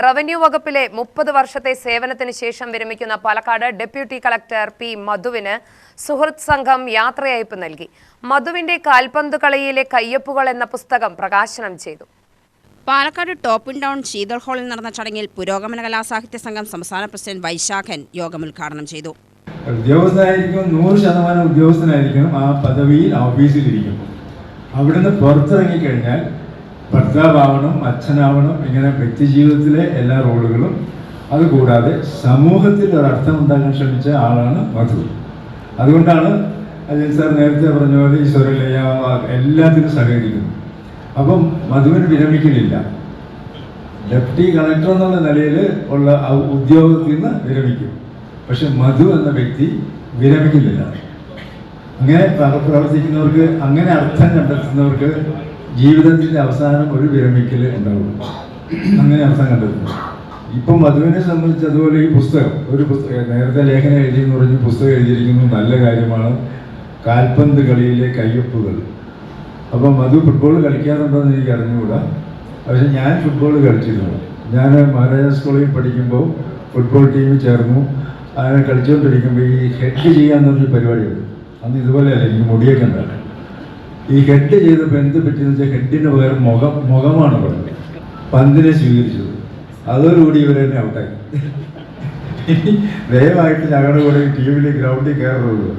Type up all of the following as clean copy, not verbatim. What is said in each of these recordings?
Revenue വകുപ്പിലെ 30 വർഷത്തെ സേവനത്തിന് ശേഷം വിരമിക്കുന്ന പാലക്കാട് ഡെപ്യൂട്ടി കളക്ടർ പി മധുവിന് സുഹൃത്ത് സംഘം യാത്രയയപ്പ് നൽകി. മധുവിന്റെ കാൽപന്ത് കളിയിലെ കയ്യൊപ്പുകൾ എന്ന പുസ്തകം പ്രകാശനം ചെയ്തു. Palakkad top in town Sheetal ഹാളിൽ നടന്ന ചടങ്ങിൽ പുരോഗമന കലാസാഹിത്യ സംഘം സംസ്ഥാന പ്രസിഡന്റ് വൈശാഖൻ യോഗം ഉദ്ഘാടനം ചെയ്തു. ഉദ്യോഗസ്ഥനായിരിക്കും 100% ഉദ്യോഗസ്ഥനായിരിക്കണം, ആ പദവിയിൽ ഓഫീസിലിരിക്കും. അവിടുന്ന് പുറത്തിറങ്ങിക്കഴിഞ്ഞാൽ ഭർത്താവണം, അച്ഛനാവണം, ഇങ്ങനെ വ്യക്തിജീവിതത്തിലെ എല്ലാ റോളുകളും, അതുകൂടാതെ സമൂഹത്തിൽ ഒരർത്ഥം ഉണ്ടാക്കാൻ ശ്രമിച്ച ആളാണ് മധു. അതുകൊണ്ടാണ് അജിൽ സാർ നേരത്തെ പറഞ്ഞ പോലെ ഈശ്വരലയ എല്ലാത്തിനും സഹകരിക്കുന്നു. അപ്പം മധുവിന് വിരമിക്കലില്ല. ഡെപ്യൂട്ടി കളക്ടർ എന്നുള്ള നിലയിൽ ഉള്ള ഉദ്യോഗത്തിൽ നിന്ന് വിരമിക്കും. പക്ഷെ മധു എന്ന വ്യക്തി വിരമിക്കുന്നില്ല. അങ്ങനെ പ്രവർത്തിക്കുന്നവർക്ക്, അങ്ങനെ അർത്ഥം കണ്ടെത്തുന്നവർക്ക് ജീവിതത്തിൻ്റെ അവസാനം ഒരു വിരമിക്കൽ ഉണ്ടാവുള്ളൂ. അങ്ങനെ അർത്ഥം കണ്ടെത്തുന്നു. ഇപ്പം മധുവിനെ സംബന്ധിച്ച് അതുപോലെ ഈ പുസ്തകം, നേരത്തെ ലേഖനം എഴുതിയെന്ന് പറഞ്ഞ് പുസ്തകം എഴുതിയിരിക്കുന്നത് നല്ല കാര്യമാണ്. കാൽപന്ത് കളിയിലെ കയ്യൊപ്പുകൾ. അപ്പം മധു ഫുട്ബോൾ കളിക്കാറുണ്ടോ എന്ന് എനിക്ക് അറിഞ്ഞുകൂടാ. പക്ഷെ ഞാൻ ഫുട്ബോൾ കളിച്ചിരുന്നു. ഞാൻ മഹാരാജാസ് കോളേജിൽ പഠിക്കുമ്പോൾ ഫുട്ബോൾ ടീമിൽ ചേർന്നു. അങ്ങനെ കളിച്ചുകൊണ്ടിരിക്കുമ്പോൾ ഈ ഹെഡ് ചെയ്യാന്ന് പറഞ്ഞൊരു പരിപാടിയുണ്ട്. അന്ന് ഇതുപോലെയല്ല, എനിക്ക് മുടിയൊക്കെ ഉണ്ടാകും. ഈ ഹെഡ് ചെയ്തപ്പോൾ എന്ത് പറ്റിയെന്ന് വെച്ചാൽ ഹെഡിന് പകരം മുഖമാണ് പറഞ്ഞത്, പന്തിനെ സ്വീകരിച്ചത്. അതോടുകൂടി ഇവരെ തന്നെ ഔട്ടായി. ദയവായിട്ട് ഞങ്ങളുടെ കൂടെ ടീമിലെ ഗ്രൗണ്ടിൽ കയറുള്ളൂ.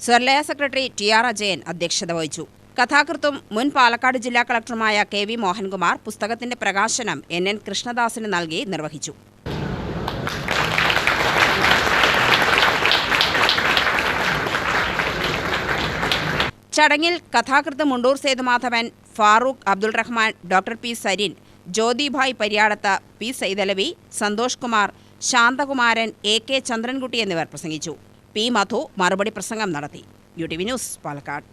സ്വർലയ സെക്രട്ടറി TR അജയൻ അധ്യക്ഷത വഹിച്ചു. കഥാകൃത്തും മുൻ പാലക്കാട് ജില്ലാ കളക്ടറുമായ KV മോഹൻകുമാർ പുസ്തകത്തിന്റെ പ്രകാശനം NN കൃഷ്ണദാസിന് നൽകി നിർവഹിച്ചു. ചടങ്ങിൽ കഥാകൃത്ത് Mundur Sethumadhavan, Farooq Abdul Rahman, doctor P Sarin, Jyothibhai Pariyadath, P Saithalavi, Santhosh Kumar, Santhakumaran, AK Chandrankutty എന്നിവർ പ്രസംഗിച്ചു. P മധു മറുപടി പ്രസംഗം നടത്തി. UTV news Palakkad.